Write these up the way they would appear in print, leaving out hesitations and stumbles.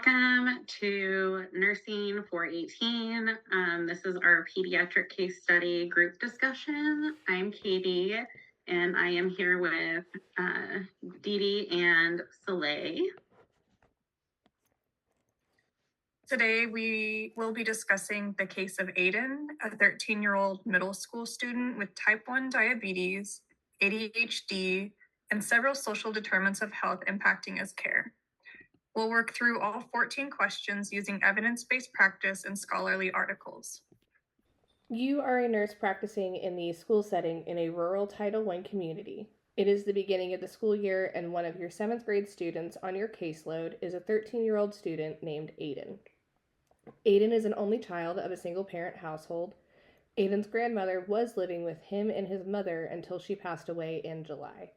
Welcome to Nursing 418. This is our pediatric case study group discussion. I'm Katie, and I am here with Dee Dee and Soleil. Today, we will be discussing the case of Aiden, a 13-year-old middle school student with type 1 diabetes, ADHD, and several social determinants of health impacting his care. We'll work through all 14 questions using evidence-based practice and scholarly articles. You are a nurse practicing in the school setting in a rural Title I community. It is the beginning of the school year, and one of your 7th grade students on your caseload is a 13-year-old student named Aiden. Aiden is an only child of a single-parent household. Aiden's grandmother was living with him and his mother until she passed away in July.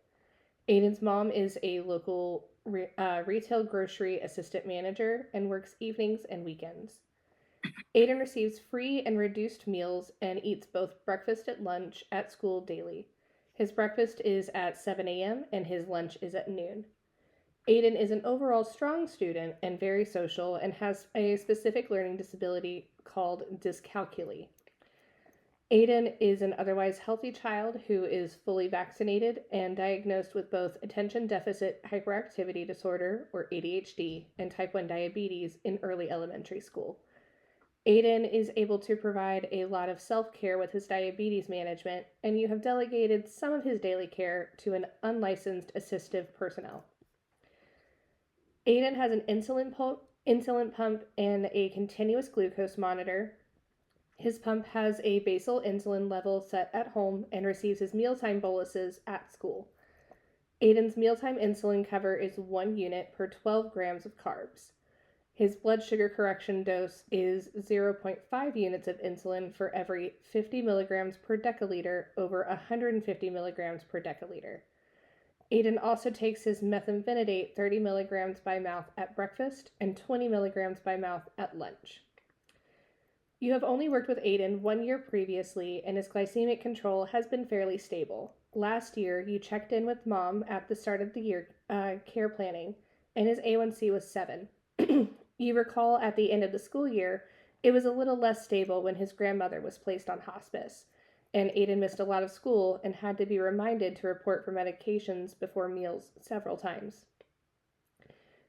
Aiden's mom is a local retail grocery assistant manager and works evenings and weekends. Aiden receives free and reduced meals and eats both breakfast and lunch at school daily. His breakfast is at 7 a.m. and his lunch is at noon. Aiden is an overall strong student and very social and has a specific learning disability called dyscalculia. Aiden is an otherwise healthy child who is fully vaccinated and diagnosed with both attention deficit hyperactivity disorder, or ADHD, and type 1 diabetes in early elementary school. Aiden is able to provide a lot of self-care with his diabetes management, and you have delegated some of his daily care to an unlicensed assistive personnel. Aiden has an insulin pump and a continuous glucose monitor. His pump has a basal insulin level set at home and receives his mealtime boluses at school. Aiden's mealtime insulin cover is 1 unit per 12 grams of carbs. His blood sugar correction dose is 0.5 units of insulin for every 50 milligrams per deciliter over 150 milligrams per deciliter. Aiden also takes his methamphetamine 30 milligrams by mouth at breakfast and 20 milligrams by mouth at lunch. You have only worked with Aiden 1 year previously, and his glycemic control has been fairly stable. Last year, you checked in with Mom at the start of the year care planning, and his A1C was 7. You recall at the end of the school year, it was a little less stable when his grandmother was placed on hospice, and Aiden missed a lot of school and had to be reminded to report for medications before meals several times.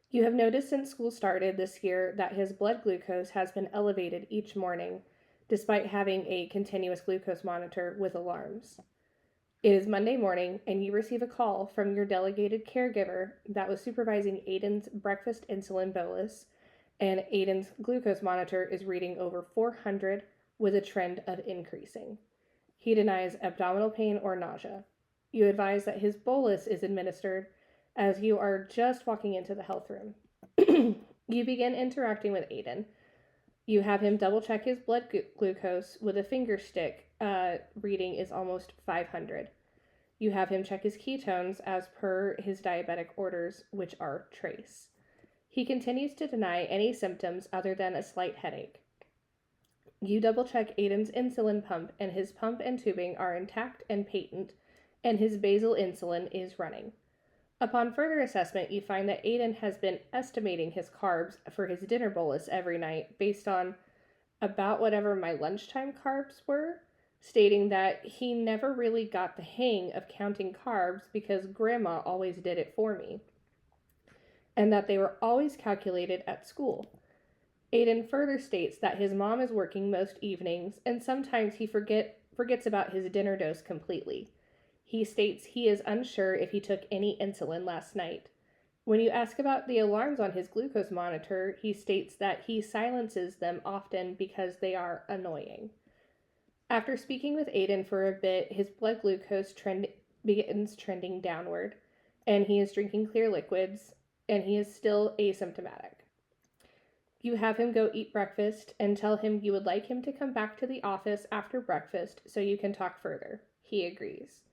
You have noticed since school started this year that his blood glucose has been elevated each morning, despite having a continuous glucose monitor with alarms. It is Monday morning, and you receive a call from your delegated caregiver that was supervising Aiden's breakfast insulin bolus, and Aiden's glucose monitor is reading over 400 with a trend of increasing. He denies abdominal pain or nausea. You advise that his bolus is administered as you are just walking into the health room. You begin interacting with Aiden. You have him double check his blood glucose with a finger stick. Reading is almost 500. You have him check his ketones as per his diabetic orders, which are trace. He continues to deny any symptoms other than a slight headache. You double check Aiden's insulin pump, and his pump and tubing are intact and patent, and his basal insulin is running. Upon further assessment, you find that Aiden has been estimating his carbs for his dinner bolus every night based on about whatever my lunchtime carbs were, stating that he never really got the hang of counting carbs because Grandma always did it for me, and that they were always calculated at school. Aiden further states that his mom is working most evenings, and sometimes he forgets about his dinner dose completely. He states he is unsure if he took any insulin last night. When you ask about the alarms on his glucose monitor, he states that he silences them often because they are annoying. After speaking with Aiden for a bit, his blood glucose begins trending downward, and he is drinking clear liquids, and he is still asymptomatic. You have him go eat breakfast and tell him you would like him to come back to the office after breakfast so you can talk further. He agrees.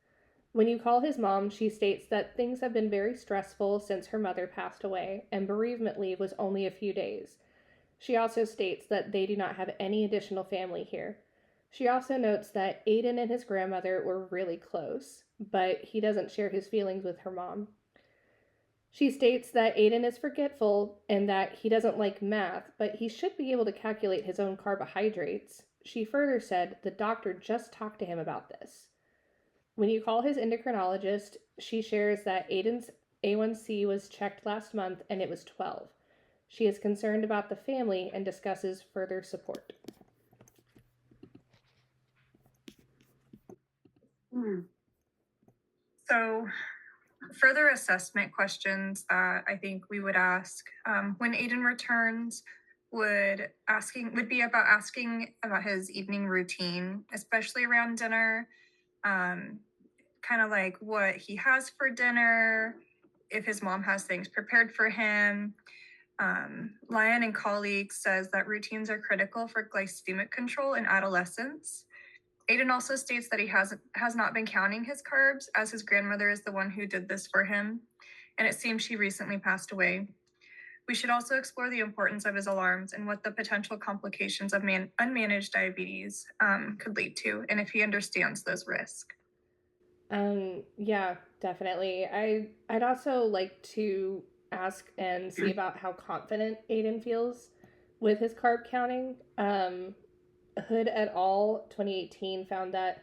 When you call his mom, she states that things have been very stressful since her mother passed away, and bereavement leave was only a few days. She also states that they do not have any additional family here. She also notes that Aiden and his grandmother were really close, but he doesn't share his feelings with her mom. She states that Aiden is forgetful and that he doesn't like math, but he should be able to calculate his own carbohydrates. She further said the doctor just talked to him about this. When you call his endocrinologist, she shares that Aiden's A1C was checked last month and it was 12. She is concerned about the family and discusses further support. So, further assessment questions that I think we would ask when Aiden returns would be about asking about his evening routine, especially around dinner, kind of like what he has for dinner, if his mom has things prepared for him. Lyon and colleagues says that routines are critical for glycemic control in adolescence. Aiden also states that he has not been counting his carbs, as his grandmother is the one who did this for him, and it seems she recently passed away. We should also explore the importance of his alarms and what the potential complications of unmanaged diabetes could lead to, and if he understands those risks. Yeah, definitely. I'd also like to ask and see about how confident Aiden feels with his carb counting. Hood et al. 2018 found that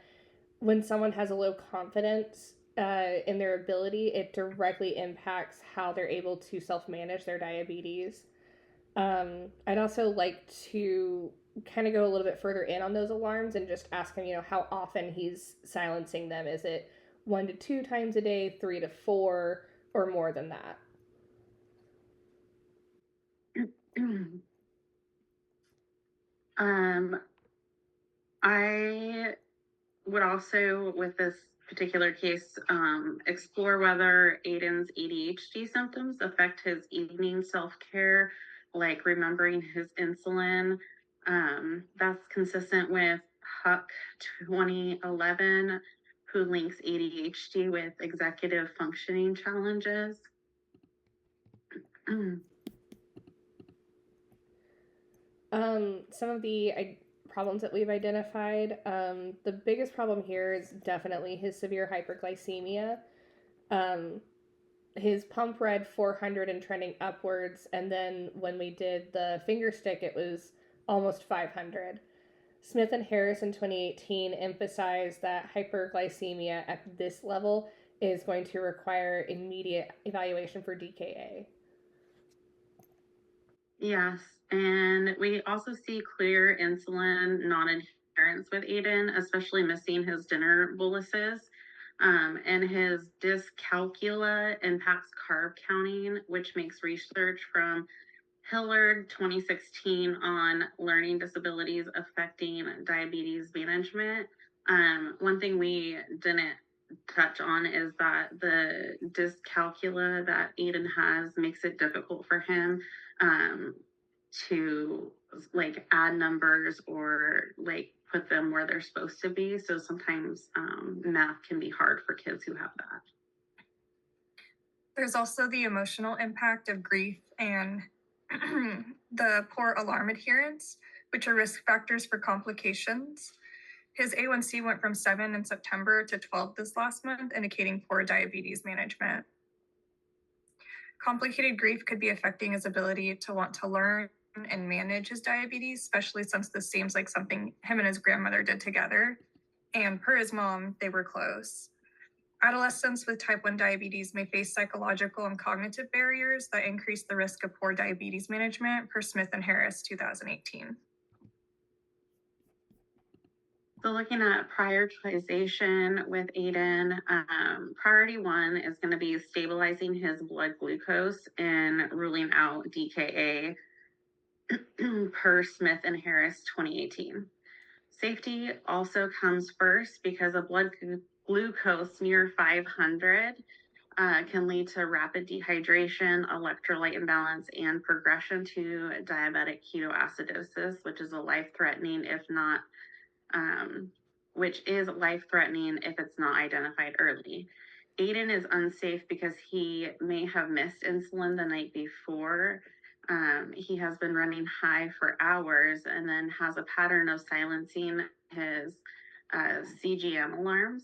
when someone has a low confidence in their ability, it directly impacts how they're able to self manage their diabetes. I'd also like to kind of go a little bit further in on those alarms and just ask him, how often he's silencing them. Is it 1 to 2 times a day, 3 to 4, or more than that? I would also, with this particular case, explore whether Aiden's ADHD symptoms affect his evening self-care, like remembering his insulin. That's consistent with Huck 2011, who links ADHD with executive functioning challenges. Some of the problems that we've identified, the biggest problem here is definitely his severe hyperglycemia. His pump read 400 and trending upwards, and then when we did the finger stick, it was almost 500. Smith and Harris in 2018 emphasized that hyperglycemia at this level is going to require immediate evaluation for DKA. Yes, and we also see clear insulin non-adherence with Aiden, especially missing his dinner boluses. And his dyscalculia impacts carb counting, which makes research from Hillard 2016 on learning disabilities affecting diabetes management. One thing we didn't touch on is that the dyscalculia that Aiden has makes it difficult for him to like add numbers or like put them where they're supposed to be. So sometimes math can be hard for kids who have that. There's also the emotional impact of grief and the poor alarm adherence, which are risk factors for complications. His A1C went from 7 in September to 12 this last month, indicating poor diabetes management. Complicated grief could be affecting his ability to want to learn and manage his diabetes, especially since this seems like something him and his grandmother did together. And per his mom, they were close. Adolescents with type 1 diabetes may face psychological and cognitive barriers that increase the risk of poor diabetes management, per Smith and Harris 2018. So looking at prioritization with Aiden, priority 1 is going to be stabilizing his blood glucose and ruling out DKA per Smith and Harris 2018. Safety also comes first because a blood glucose near 500 can lead to rapid dehydration, electrolyte imbalance, and progression to diabetic ketoacidosis, which is life-threatening if it's not identified early. Aiden is unsafe because he may have missed insulin the night before. He has been running high for hours and then has a pattern of silencing his CGM alarms,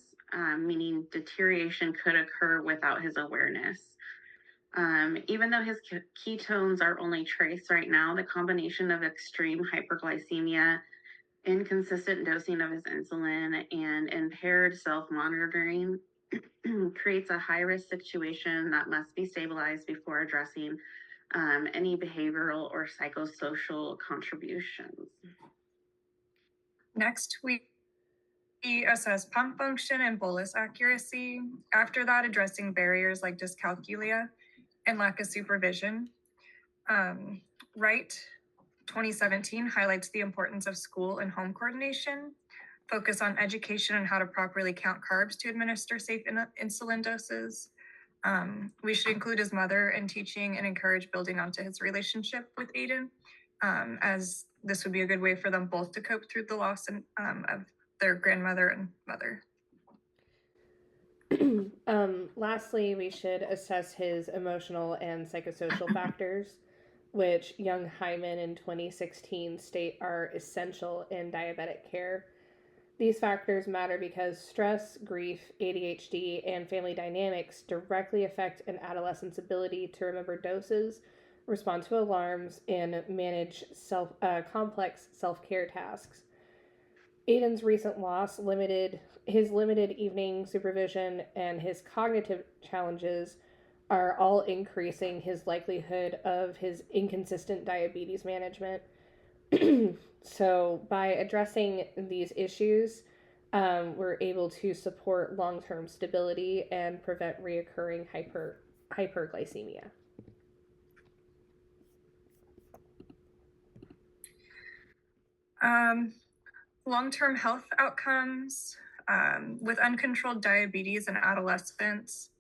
meaning deterioration could occur without his awareness. Even though his ketones are only trace right now, the combination of extreme hyperglycemia, inconsistent dosing of his insulin, and impaired self-monitoring creates a high-risk situation that must be stabilized before addressing any behavioral or psychosocial contributions. Next, we assess pump function and bolus accuracy. After that, addressing barriers like dyscalculia and lack of supervision. Wright 2017 highlights the importance of school and home coordination, focus on education on how to properly count carbs to administer safe insulin doses. We should include his mother in teaching and encourage building onto his relationship with Aiden, as this would be a good way for them both to cope through the loss of their grandmother and mother. Lastly, we should assess his emotional and psychosocial factors, which young Hyman in 2016 state are essential in diabetic care. These factors matter because stress, grief, ADHD, and family dynamics directly affect an adolescent's ability to remember doses, respond to alarms, and manage complex self-care tasks. Aiden's recent loss his limited evening supervision and his cognitive challenges are all increasing his likelihood of his inconsistent diabetes management. So, by addressing these issues, we're able to support long term stability and prevent reoccurring hyperglycemia. Long-term health outcomes with uncontrolled diabetes in adolescents.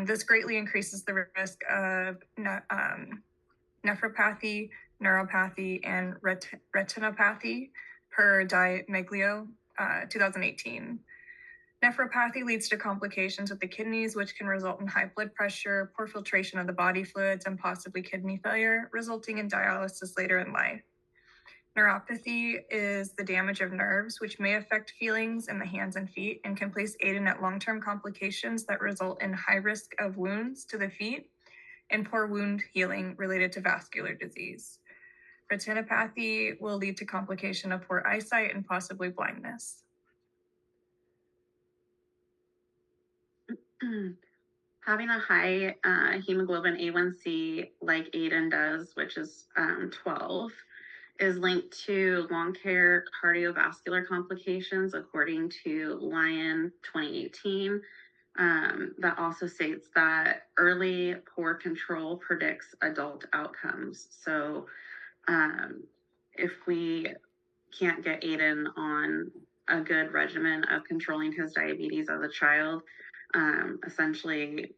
This greatly increases the risk of nephropathy, neuropathy, and retinopathy per Meglio 2018. Nephropathy leads to complications with the kidneys, which can result in high blood pressure, poor filtration of the body fluids, and possibly kidney failure, resulting in dialysis later in life. Neuropathy is the damage of nerves, which may affect feelings in the hands and feet and can place Aiden at long-term complications that result in high risk of wounds to the feet and poor wound healing related to vascular disease. Retinopathy will lead to complication of poor eyesight and possibly blindness. Having a high hemoglobin A1C like Aiden does, which is 12, is linked to long-term cardiovascular complications, according to Lyon 2018. That also states that early poor control predicts adult outcomes. So if we can't get Aiden on a good regimen of controlling his diabetes as a child, essentially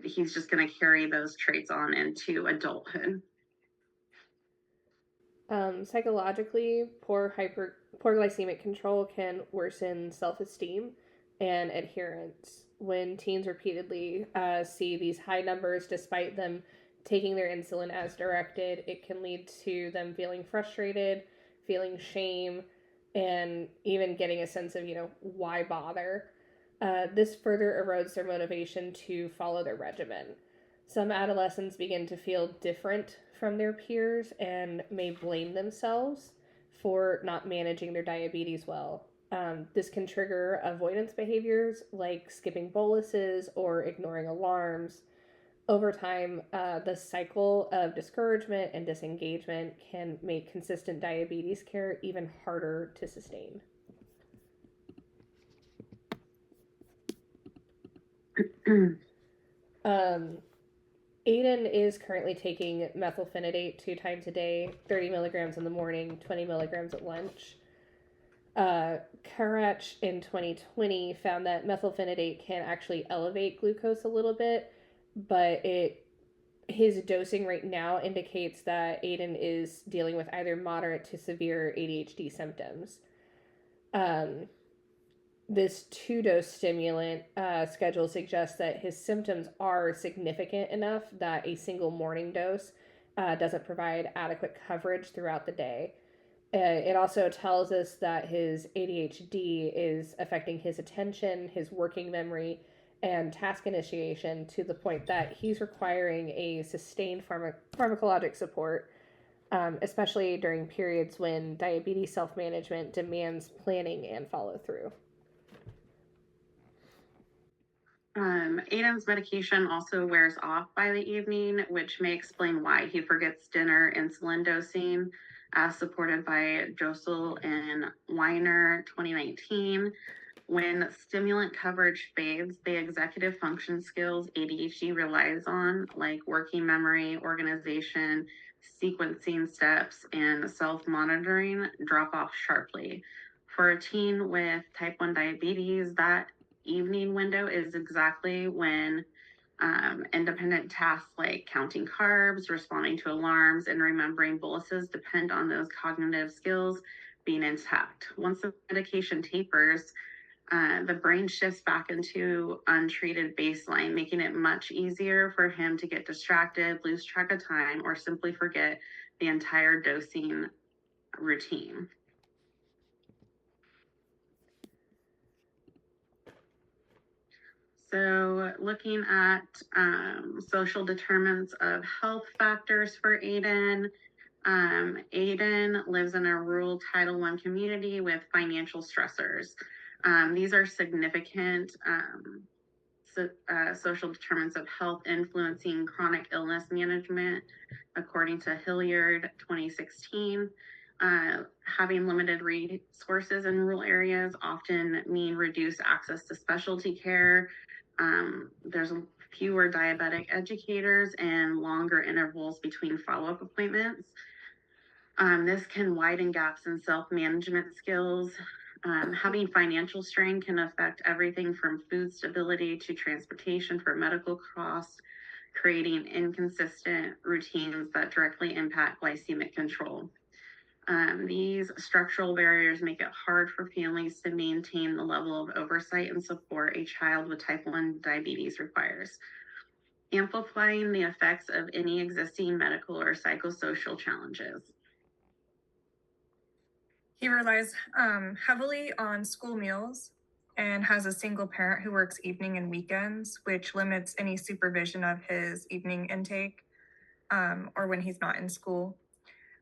he's just going to carry those traits on into adulthood. Psychologically, poor glycemic control can worsen self-esteem and adherence. When teens repeatedly see these high numbers despite them taking their insulin as directed, it can lead to them feeling frustrated, feeling shame, and even getting a sense of, why bother? This further erodes their motivation to follow their regimen. Some adolescents begin to feel different from their peers and may blame themselves for not managing their diabetes well. This can trigger avoidance behaviors like skipping boluses or ignoring alarms. Over time, the cycle of discouragement and disengagement can make consistent diabetes care even harder to sustain. Aiden is currently taking methylphenidate 2 times a day, 30 milligrams in the morning, 20 milligrams at lunch. Karach in 2020 found that methylphenidate can actually elevate glucose a little bit, but his dosing right now indicates that Aiden is dealing with either moderate to severe ADHD symptoms. This 2-dose stimulant schedule suggests that his symptoms are significant enough that a single morning dose doesn't provide adequate coverage throughout the day. It also tells us that his ADHD is affecting his attention, his working memory, and task initiation to the point that he's requiring a sustained pharmacologic support, especially during periods when diabetes self management demands planning and follow through. Aiden's medication also wears off by the evening, which may explain why he forgets dinner insulin dosing, as supported by Josel and Weiner 2019. When stimulant coverage fades, the executive function skills ADHD relies on, like working memory, organization, sequencing steps, and self-monitoring, drop off sharply. For a teen with type 1 diabetes, that evening window is exactly when independent tasks like counting carbs, responding to alarms, and remembering boluses depend on those cognitive skills being intact. Once the medication tapers, the brain shifts back into untreated baseline, making it much easier for him to get distracted, lose track of time, or simply forget the entire dosing routine. So looking at social determinants of health factors for Aiden, Aiden lives in a rural Title I community with financial stressors. These are significant social determinants of health influencing chronic illness management, according to Hilliard 2016. Having limited resources in rural areas often mean reduced access to specialty care. There's fewer diabetic educators and longer intervals between follow-up appointments. This can widen gaps in self-management skills. Having financial strain can affect everything from food stability to transportation for medical costs, creating inconsistent routines that directly impact glycemic control. These structural barriers make it hard for families to maintain the level of oversight and support a child with type 1 diabetes requires, amplifying the effects of any existing medical or psychosocial challenges. He relies heavily on school meals and has a single parent who works evening and weekends, which limits any supervision of his evening intake or when he's not in school.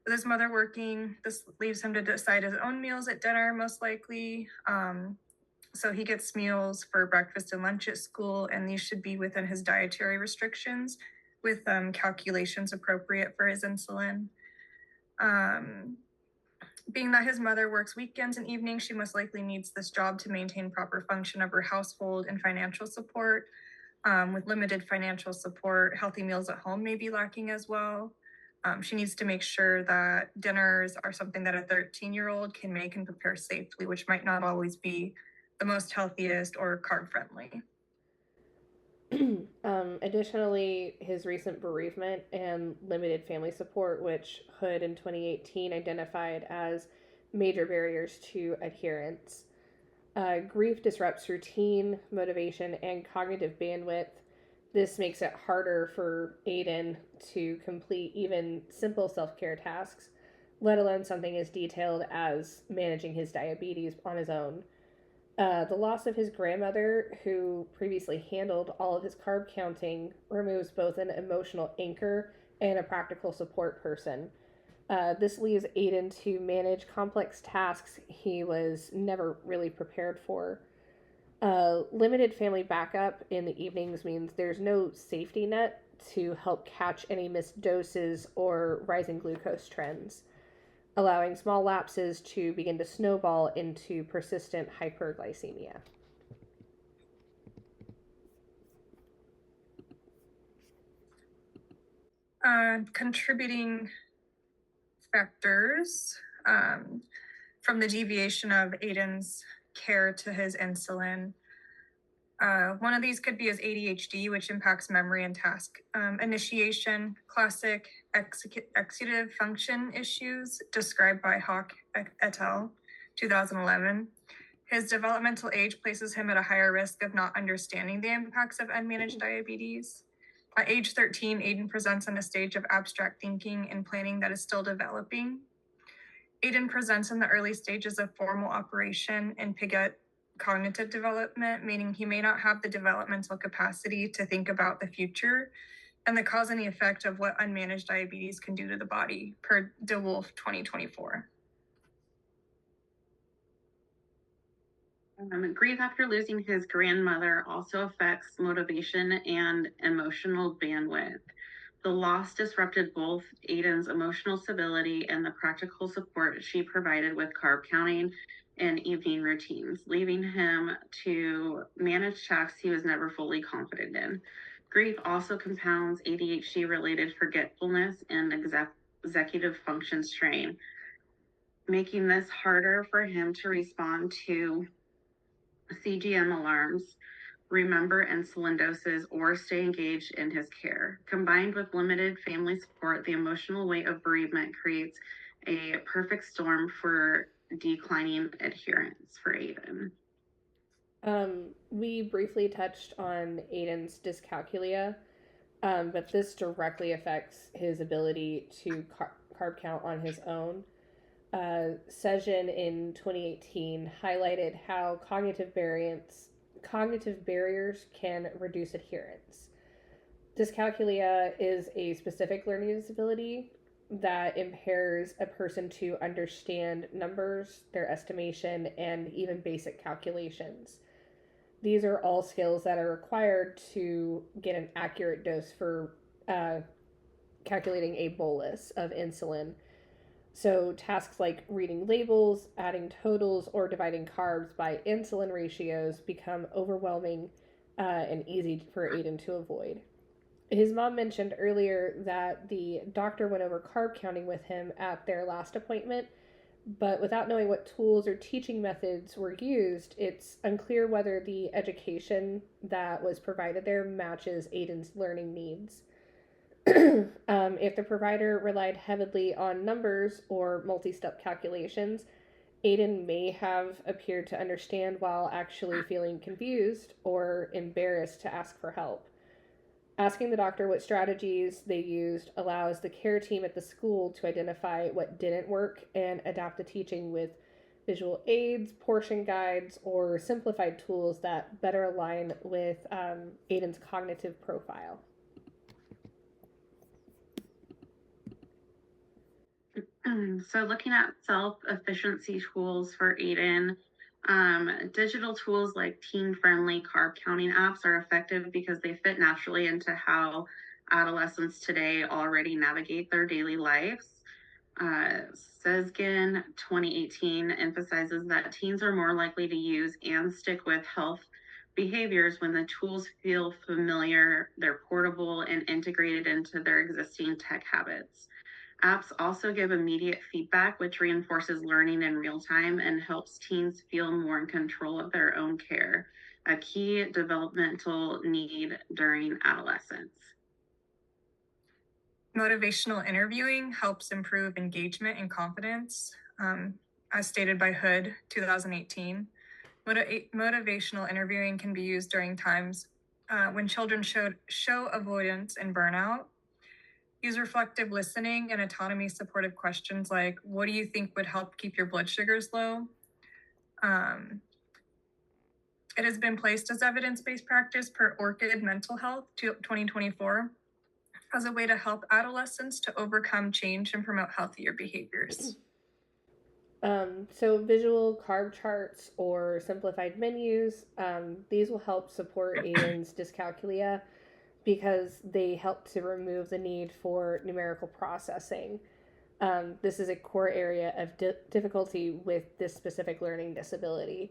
With his mother working, this leaves him to decide his own meals at dinner, most likely. So he gets meals for breakfast and lunch at school, and these should be within his dietary restrictions with calculations appropriate for his insulin. Being that his mother works weekends and evenings, she most likely needs this job to maintain proper function of her household and financial support. With limited financial support, healthy meals at home may be lacking as well. She needs to make sure that dinners are something that a 13-year-old can make and prepare safely, which might not always be the most healthiest or carb friendly. Additionally, his recent bereavement and limited family support, which Hood in 2018 identified as major barriers to adherence. Grief disrupts routine, motivation, and cognitive bandwidth. This makes it harder for Aiden to complete even simple self care tasks, let alone something as detailed as managing his diabetes on his own. The loss of his grandmother, who previously handled all of his carb counting, removes both an emotional anchor and a practical support person. This leaves Aiden to manage complex tasks he was never really prepared for. Limited family backup in the evenings means there's no safety net to help catch any missed doses or rising glucose trends, allowing small lapses to begin to snowball into persistent hyperglycemia. Contributing factors from the deviation of Aiden's care to his insulin. One of these could be his ADHD, which impacts memory and task initiation, classic executive function issues described by Hawk et al. 2011. His developmental age places him at a higher risk of not understanding the impacts of unmanaged diabetes. At age 13, Aiden presents on a stage of abstract thinking and planning that is still developing. Aiden presents in the early stages of formal operation in Piaget cognitive development, meaning he may not have the developmental capacity to think about the future and the cause and the effect of what unmanaged diabetes can do to the body, per DeWolf 2024. Grief after losing his grandmother also affects motivation and emotional bandwidth. The loss disrupted both Aiden's emotional stability and the practical support she provided with carb counting and evening routines, leaving him to manage tasks he was never fully confident in. Grief also compounds ADHD related forgetfulness and executive function strain, making this harder for him to respond to CGM alarms, remember insulin doses, or stay engaged in his care. Combined with limited family support, the emotional weight of bereavement creates a perfect storm for declining adherence for Aiden. We briefly touched on Aiden's dyscalculia, but this directly affects his ability to carb count on his own. Session in 2018 highlighted how cognitive barriers can reduce adherence. Dyscalculia is a specific learning disability that impairs a person to understand numbers, their estimation, and even basic calculations. These are all skills that are required to get an accurate dose for calculating a bolus of insulin. So tasks like reading labels, adding totals, or dividing carbs by insulin ratios become overwhelming and easy for Aiden to avoid. His mom mentioned earlier that the doctor went over carb counting with him at their last appointment, but without knowing what tools or teaching methods were used, it's unclear whether the education that was provided there matches Aiden's learning needs. If the provider relied heavily on numbers or multi-step calculations, Aiden may have appeared to understand while actually feeling confused or embarrassed to ask for help. Asking the doctor what strategies they used allows the care team at the school to identify what didn't work and adapt the teaching with visual aids, portion guides, or simplified tools that better align with Aiden's cognitive profile. So looking at self-efficiency tools for Aiden, digital tools like teen-friendly carb counting apps are effective because they fit naturally into how adolescents today already navigate their daily lives. Sesgin 2018 emphasizes that teens are more likely to use and stick with health behaviors when the tools feel familiar, they're portable, and integrated into their existing tech habits. Apps also give immediate feedback, which reinforces learning in real time and helps teens feel more in control of their own care, a key developmental need during adolescence. Motivational interviewing helps improve engagement and confidence, as stated by Hood 2018. Motivational interviewing can be used during times when children show avoidance and burnout. Use reflective listening and autonomy supportive questions like, what do you think would help keep your blood sugars low? It has been placed as evidence-based practice per Orchid Mental Health 2024 as a way to help adolescents to overcome change and promote healthier behaviors. So visual carb charts or simplified menus, these will help support Aiden's dyscalculia because they help to remove the need for numerical processing. This is a core area of difficulty with this specific learning disability.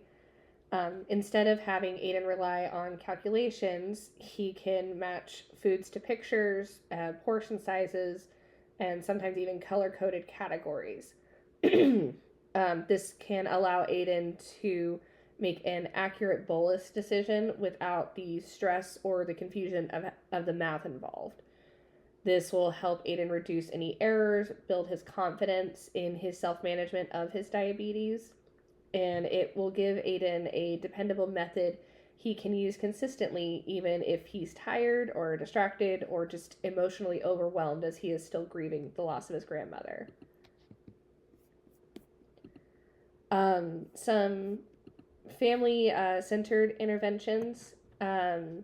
Instead of having Aiden rely on calculations, he can match foods to pictures, portion sizes, and sometimes even color-coded categories. This can allow Aiden to make an accurate bolus decision without the stress or the confusion of the math involved. This will help Aiden reduce any errors, build his confidence in his self-management of his diabetes, and it will give Aiden a dependable method he can use consistently even if he's tired or distracted or just emotionally overwhelmed as he is still grieving the loss of his grandmother. Some family centered interventions that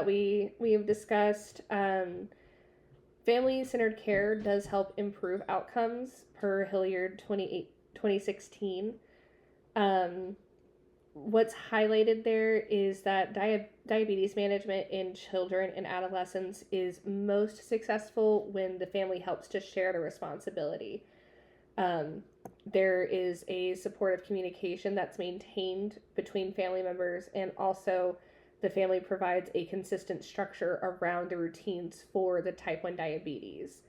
we have discussed. Family centered care does help improve outcomes per Hilliard 2016. Um, what's highlighted there is that diabetes management in children and adolescents is most successful when the family helps to share the responsibility. Um, there is a supportive communication that's maintained between family members, and also the family provides a consistent structure around the routines for the type 1 diabetes.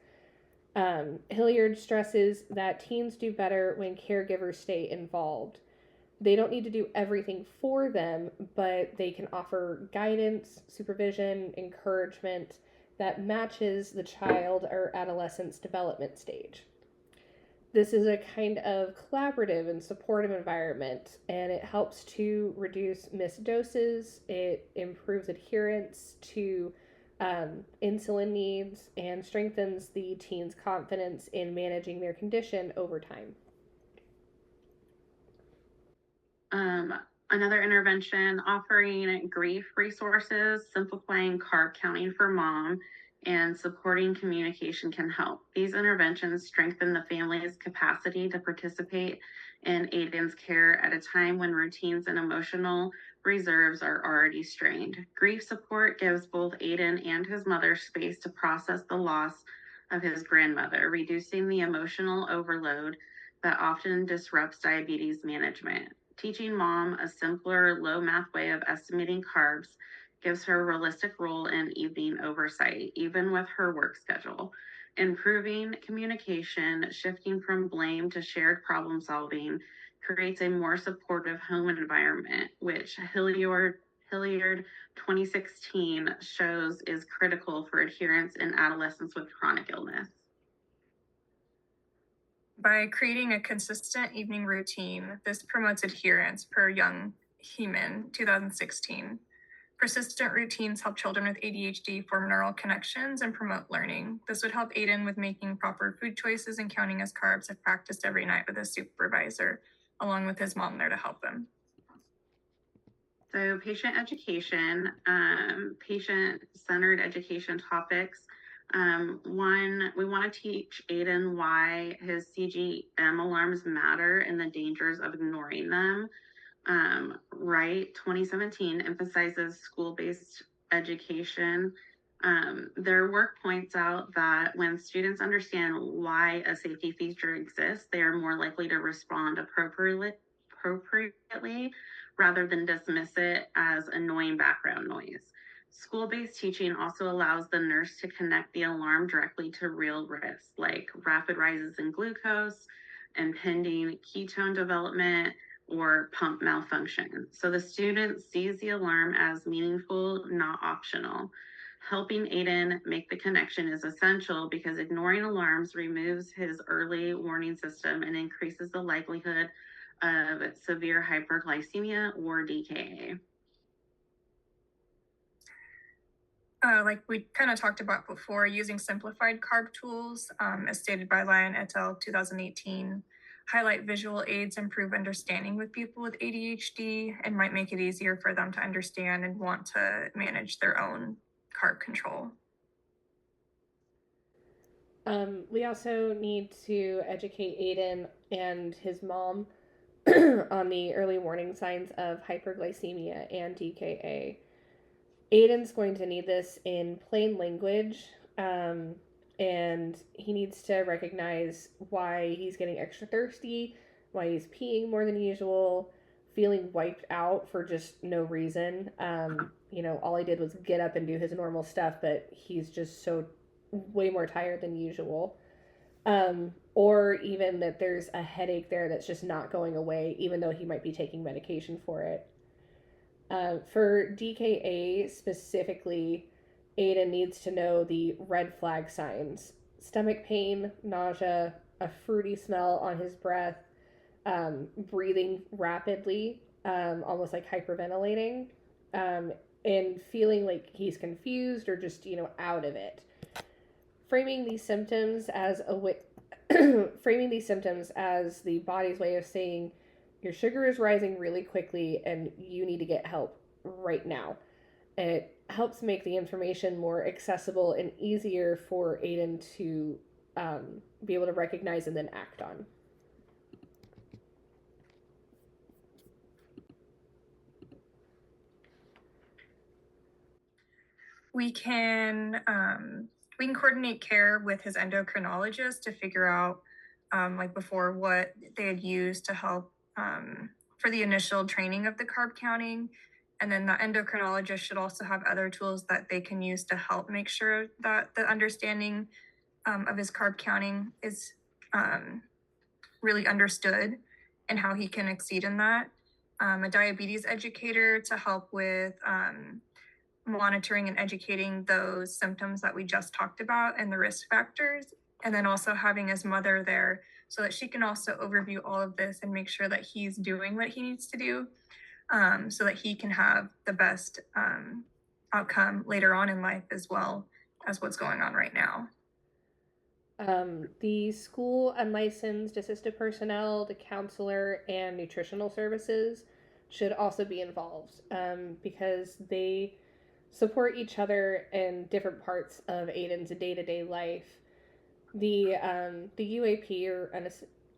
Hilliard stresses that teens do better when caregivers stay involved. They don't need to do everything for them, but they can offer guidance, supervision, encouragement that matches the child or adolescent's development stage. This is a kind of collaborative and supportive environment, and it helps to reduce missed doses. It improves adherence to insulin needs and strengthens the teen's confidence in managing their condition over time. Another intervention, offering grief resources, simplifying carb counting for mom, and supporting communication can help. These interventions strengthen the family's capacity to participate in Aiden's care at a time when routines and emotional reserves are already strained. Grief support gives both Aiden and his mother space to process the loss of his grandmother, reducing the emotional overload that often disrupts diabetes management. Teaching mom a simpler, low math way of estimating carbs gives her a realistic role in evening oversight, even with her work schedule. Improving communication, shifting from blame to shared problem solving, creates a more supportive home environment, which Hilliard 2016 shows is critical for adherence in adolescents with chronic illness. By creating a consistent evening routine, this promotes adherence per Young Heeman 2016. Persistent routines help children with ADHD form neural connections and promote learning. This would help Aiden with making proper food choices and counting his carbs if practiced every night with a supervisor, along with his mom there to help him. So patient education, patient-centered education topics. One, we want to teach Aiden why his CGM alarms matter and the dangers of ignoring them. Right, 2017 emphasizes school-based education. Their work points out that when students understand why a safety feature exists, they are more likely to respond appropriately rather than dismiss it as annoying background noise. School-based teaching also allows the nurse to connect the alarm directly to real risks like rapid rises in glucose, impending ketone development, or pump malfunction. So the student sees the alarm as meaningful, not optional. Helping Aiden make the connection is essential because ignoring alarms removes his early warning system and increases the likelihood of severe hyperglycemia or DKA. Like we kind of talked about before, using simplified carb tools, as stated by Lyon et al. 2018, highlight visual aids, improve understanding with people with ADHD, and might make it easier for them to understand and want to manage their own carb control. We also need to educate Aiden and his mom on the early warning signs of hyperglycemia and DKA. Aiden's going to need this in plain language, and he needs to recognize why he's getting extra thirsty, why he's peeing more than usual, feeling wiped out for just no reason. All he did was get up and do his normal stuff, but he's just so way more tired than usual. Or even that there's a headache there that's just not going away, even though he might be taking medication for it. For DKA specifically, Aiden needs to know the red flag signs: stomach pain, nausea, a fruity smell on his breath, breathing rapidly, almost like hyperventilating, and feeling like he's confused or just, out of it. Framing these symptoms as the body's way of saying your sugar is rising really quickly and you need to get help right now. And it helps make the information more accessible and easier for Aiden to be able to recognize and then act on. We can coordinate care with his endocrinologist to figure out, like before, what they had used to help for the initial training of the carb counting. And then the endocrinologist should also have other tools that they can use to help make sure that the understanding of his carb counting is really understood and how he can exceed in that. A diabetes educator to help with monitoring and educating those symptoms that we just talked about and the risk factors. And then also having his mother there so that she can also overview all of this and make sure that he's doing what he needs to do, so that he can have the best outcome later on in life as well as what's going on right now. The school unlicensed assistive personnel, the counselor, and nutritional services should also be involved because they support each other in different parts of Aiden's day-to-day life. The UAP, or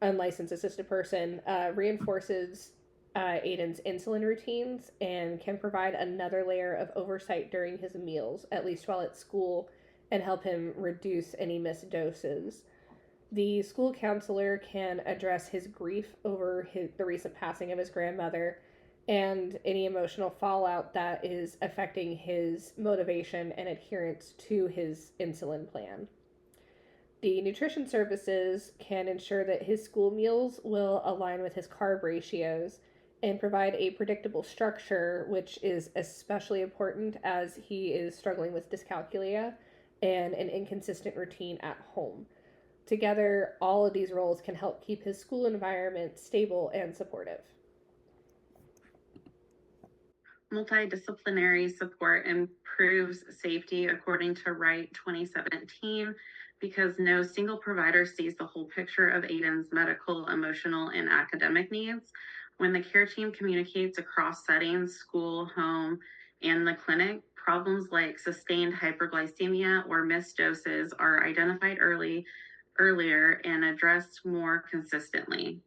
unlicensed assisted person, reinforces Aiden's insulin routines and can provide another layer of oversight during his meals, at least while at school, and help him reduce any missed doses. The school counselor can address his grief over the recent passing of his grandmother and any emotional fallout that is affecting his motivation and adherence to his insulin plan. The nutrition services can ensure that his school meals will align with his carb ratios and provide a predictable structure, which is especially important as he is struggling with dyscalculia and an inconsistent routine at home. Together, all of these roles can help keep his school environment stable and supportive. Multidisciplinary support improves safety according to Wright 2017 because no single provider sees the whole picture of Aiden's medical, emotional, and academic needs. When the care team communicates across settings, school, home, and the clinic, problems like sustained hyperglycemia or missed doses are identified earlier and addressed more consistently.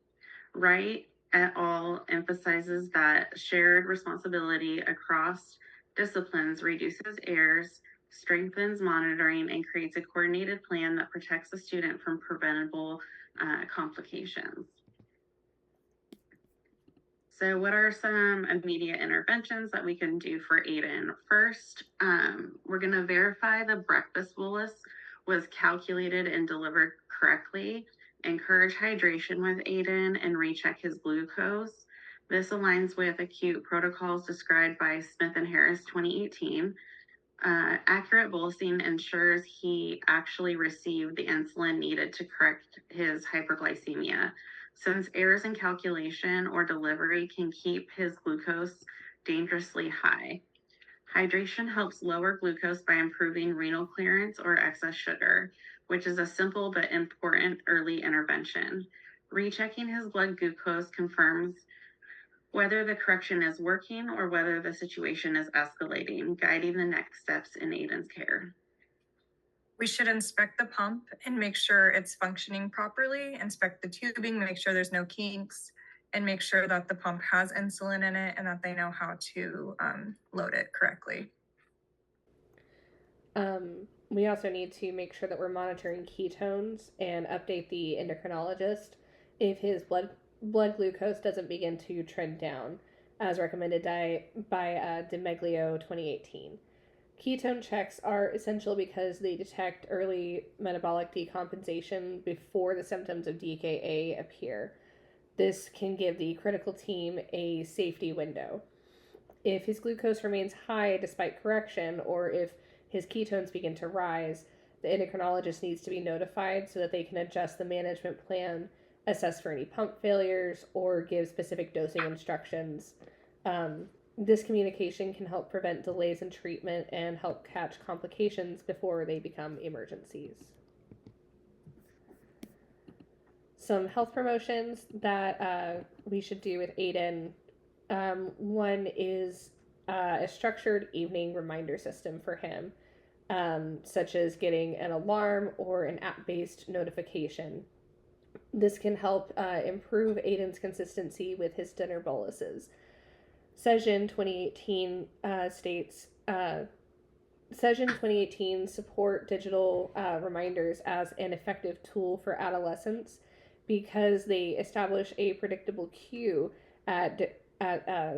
Wright et al. Emphasizes that shared responsibility across disciplines reduces errors, strengthens monitoring, and creates a coordinated plan that protects the student from preventable complications. So what are some immediate interventions that we can do for Aiden? First, we're going to verify the breakfast bolus was calculated and delivered correctly. Encourage hydration with Aiden and recheck his glucose. This aligns with acute protocols described by Smith and Harris 2018. Accurate bolusing ensures he actually received the insulin needed to correct his hyperglycemia, since errors in calculation or delivery can keep his glucose dangerously high. Hydration helps lower glucose by improving renal clearance or excess sugar, which is a simple but important early intervention. Rechecking his blood glucose confirms whether the correction is working or whether the situation is escalating, guiding the next steps in Aiden's care. We should inspect the pump and make sure it's functioning properly, inspect the tubing, make sure there's no kinks, and make sure that the pump has insulin in it and that they know how to load it correctly. We also need to make sure that we're monitoring ketones and update the endocrinologist if his blood glucose doesn't begin to trend down, as recommended by DiMeglio 2018. Ketone checks are essential because they detect early metabolic decompensation before the symptoms of DKA appear. This can give the critical team a safety window. If his glucose remains high despite correction, or if his ketones begin to rise, the endocrinologist needs to be notified so that they can adjust the management plan, assess for any pump failures, or give specific dosing instructions. This communication can help prevent delays in treatment and help catch complications before they become emergencies. Some health promotions that we should do with Aiden. One is a structured evening reminder system for him, such as getting an alarm or an app based notification. This can help improve Aiden's consistency with his dinner boluses. Session 2018 states Session 2018 support digital reminders as an effective tool for adolescents because they establish a predictable cue at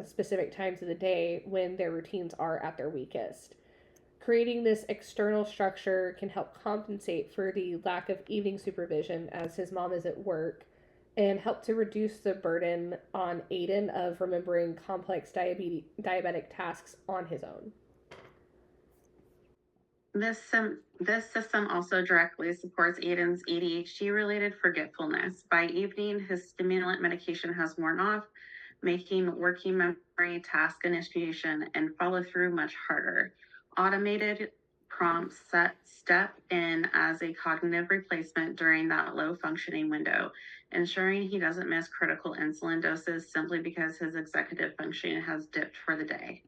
specific times of the day when their routines are at their weakest. Creating this external structure can help compensate for the lack of evening supervision as his mom is at work and help to reduce the burden on Aiden of remembering complex diabetic tasks on his own. This system also directly supports Aiden's ADHD-related forgetfulness. By evening, his stimulant medication has worn off, making working memory, task initiation, and follow-through much harder. Automated prompts step in as a cognitive replacement during that low-functioning window, ensuring he doesn't miss critical insulin doses simply because his executive functioning has dipped for the day.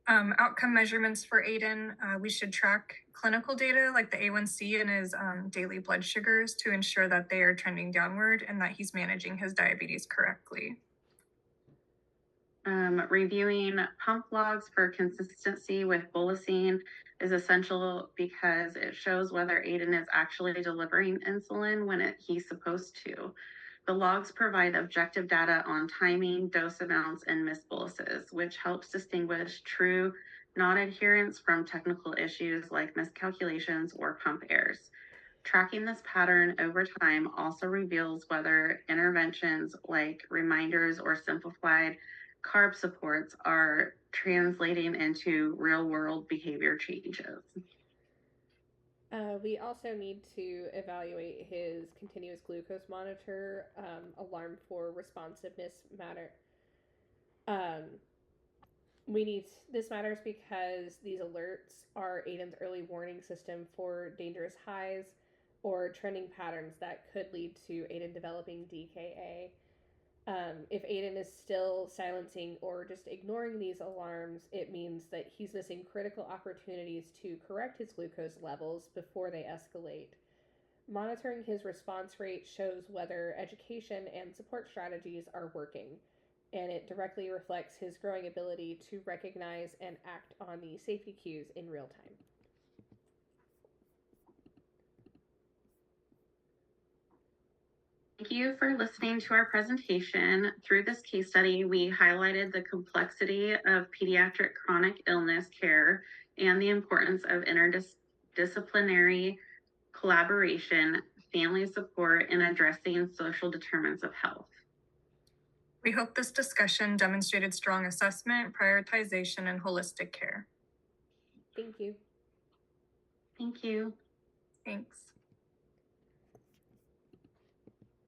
Outcome measurements for Aiden, we should track clinical data like the A1C and his daily blood sugars to ensure that they are trending downward and that he's managing his diabetes correctly. Reviewing pump logs for consistency with bolusing is essential because it shows whether Aiden is actually delivering insulin when he's supposed to. The logs provide objective data on timing, dose amounts, and missed boluses, which helps distinguish true non-adherence from technical issues like miscalculations or pump errors. Tracking this pattern over time also reveals whether interventions like reminders or simplified carb supports are translating into real-world behavior changes. We also need to evaluate his continuous glucose monitor alarm for responsiveness matter. This matters because these alerts are Aiden's early warning system for dangerous highs or trending patterns that could lead to Aiden developing DKA. If Aiden is still silencing or just ignoring these alarms, it means that he's missing critical opportunities to correct his glucose levels before they escalate. Monitoring his response rate shows whether education and support strategies are working, and it directly reflects his growing ability to recognize and act on the safety cues in real time. Thank you for listening to our presentation. Through this case study, we highlighted the complexity of pediatric chronic illness care and the importance of interdisciplinary collaboration, family support, and addressing social determinants of health. We hope this discussion demonstrated strong assessment, prioritization, and holistic care. Thank you. Thank you. Thanks.